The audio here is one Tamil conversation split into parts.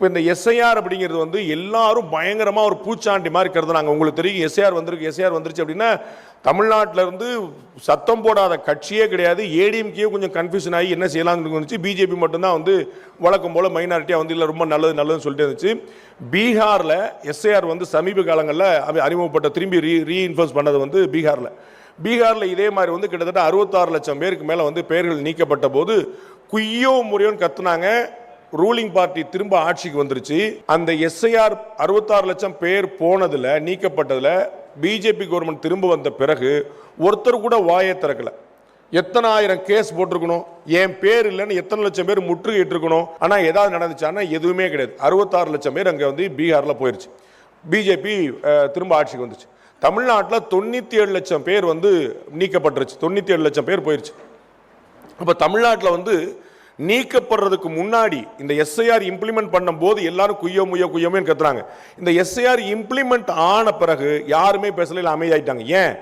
இப்போ இந்த எஸ்ஐஆர் அப்படிங்கிறது வந்து எல்லாரும் பயங்கரமாக ஒரு பூச்சாண்டி மாதிரி கருதுனாங்க. உங்களுக்கு தெரியும் எஸ்ஐஆர் வந்துருச்சு அப்படின்னா தமிழ்நாட்டில் இருந்து சத்தம் போடாத கட்சியே கிடையாது. ஏடிஎம்கே கொஞ்சம் கன்ஃபியூஷன் ஆகி என்ன செய்யலாம்னு இருந்துச்சு. பிஜேபி மட்டும்தான் வந்து வழக்கம் போல் மைனாரிட்டியாக வந்து இல்லை ரொம்ப நல்லதுன்னு சொல்லிட்டு இருந்துச்சு. பீகாரில் எஸ்ஐஆர் வந்து சமீப காலங்களில் அறிமுகப்பட்ட திரும்பி ரீஇன்ஃபோர்ஸ் பண்ணது வந்து பீகாரில் இதே மாதிரி வந்து கிட்டத்தட்ட 66 லட்சம் பேருக்கு மேலே வந்து பெயர்கள் நீக்கப்பட்ட போது குய்யோ முறையோன்னு கத்துனாங்க. ரூலிங் பார்ட்டி திரும்ப ஆட்சிக்கு வந்துருச்சு. அந்த எஸ்ஐஆர் 66 லட்சம் பேர் போனதுல நீக்கப்பட்டதுல பிஜேபி கவர்மெண்ட் திரும்ப வந்த பிறகு ஒருத்தர் கூட வாயை திறக்கல. எத்தனை ஆயிரம் கேஸ் போட்டிருக்கணும், என் பேர் இல்லைன்னு எத்தனை லட்சம் பேர் முற்றுகையிட்டு இருக்கணும். ஆனா ஏதாவது நடந்துச்சானா எதுவுமே கிடையாது. 66 லட்சம் பேர் அங்க வந்து பீகார்ல போயிருச்சு. பிஜேபி திரும்ப ஆட்சிக்கு வந்துச்சு. தமிழ்நாட்டில் 97 லட்சம் பேர் வந்து நீக்கப்பட்டுருச்சு. 97 லட்சம் பேர் போயிருச்சு. அப்ப தமிழ்நாட்டில் வந்து நீக்கப்படுறதுக்கு முன்னாடி இந்த எஸ்ஐஆர் இம்ப்ளிமெண்ட் பண்ணும் போது எல்லாரும் குய்யோமே கத்துறாங்க. இந்த எஸ்ஐஆர் இம்ப்ளிமெண்ட் ஆன பிறகு யாருமே பேசல, அமைதியாயிட்டாங்க. ஏன்?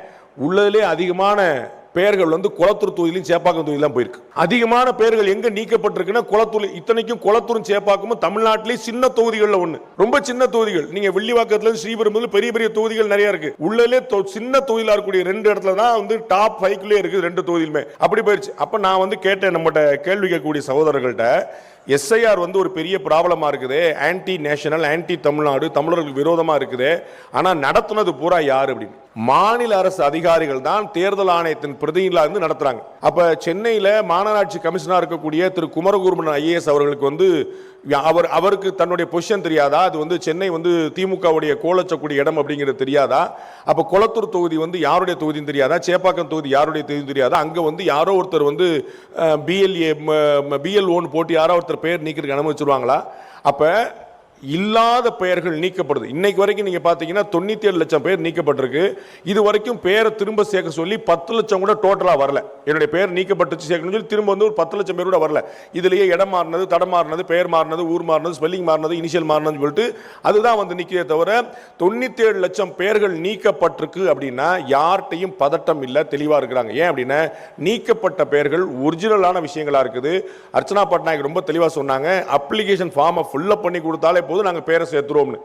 உள்ளதிலே அதிகமான பெயர்கள் வந்து குளத்தூர் தொகுதியிலும் சேப்பாக்கம் தொகுதியிலும் போயிருக்கு. அதிகமான பெயர்கள் எங்க நீக்கப்பட்டிருக்குன்னா குளத்தூர். இத்தனைக்கும் குளத்தூரும் சேப்பாக்கமும் தமிழ்நாட்டிலே சின்ன தொகுதிகளில் ஒண்ணு, ரொம்ப சின்ன தொகுதிகள். நீங்க வில்லிவாக்கத்துல ஸ்ரீபெரும்புதூர் பெரிய பெரிய தொகுதிகள் நிறைய இருக்கு. உள்ளதிலே சின்ன தொகுதியில இருக்கக்கூடிய 2 இடத்துல தான் வந்து டாப் 5 இருக்கு 2 தொகுதியிலுமே. அப்படி போயிருச்சு. அப்ப நான் வந்து கேட்டேன் நம்மகிட்ட கேள்வி கேட்கக்கூடிய சகோதரர்கள்ட்ட, எஸ்ஐஆர் வந்து ஒரு பெரிய ப்ராப்ளமா இருக்குது, ஆன்டி நேஷனல், ஆன்டி தமிழ்நாடு, தமிழர்களுக்கு விரோதமா இருக்குது. ஆனா நடத்துனது பூரா யாரு அப்படின்னு? மாநில அரசு அதிகாரிகள் தான் தேர்தல் ஆணையத்தின் பிரதிநிதிகளா இருந்து நடத்துறாங்க. அப்ப சென்னையில மாநகராட்சி கமிஷனரா இருக்கக்கூடிய திரு குமரகுருபரன் ஐஏஎஸ் அவர்களுக்கு வந்து அவருக்கு தன்னுடைய பொசிஷன் தெரியாதா? அது வந்து சென்னை வந்து திமுகவுடைய கோலச்சக்கூடிய இடம் அப்படிங்கிறது தெரியாதா? அப்ப குளத்தூர் தொகுதி வந்து யாருடைய தொகுதின்னு தெரியாதா? சேப்பாக்கம் தொகுதி யாருடைய தொகுதி தெரியாதா? அங்க வந்து யாரோ ஒருத்தர் வந்து பிஎல்ஓன்னு போட்டு யாரோ ஒருத்தர் பெயர் நீக்கிறதுக்கு அனுமதிச்சிருவாங்களா? அப்ப இல்லாத பெயர்கள் நீக்கப்படுது. இன்னைக்கு வரைக்கும் நீங்க பாத்தீங்கன்னா 97 லட்சம் பேர் நீக்கப்பட்டிருக்கு. இது வரைக்கும் பேரை திரும்ப சேர்க்க சொல்லி 10 லட்சம் கூட டோட்டலா வரல. என்னுடைய பேர் நீக்கப்பட்டு சேர்க்கணும்னு சொல்லி திரும்ப வந்து ஒரு 10 லட்சம் பேர் கூட வரல. இதுலயே இடம் மாறினது, தடம் மாறினது, பெயர் மாறினது, ஊர் மாறினது, ஸ்பெல்லிங் மாறினது, இனிஷியல் மாறினது சொல்லிட்டு அதுதான் வந்து நிக்கிறதே தவிர 97 லட்சம் பேர்கள் நீக்கப்பட்டிருக்கு அப்படின்னா யார்கிட்டையும் பதட்டம் இல்லை, தெளிவா இருக்கிறாங்க. ஏன் அப்படின்னா நீக்கப்பட்ட பெயர்கள் ஒரிஜினலான விஷயங்களா இருக்குது. அர்ச்சனா பட்நாயக் ரொம்ப தெளிவா சொன்னாங்க, அப்ளிகேஷன் ஃபார்மை ஃபில் அப் பண்ணி கொடுத்தாலே போது நாங்கள் பேரை சேர்த்துருவோம்னு.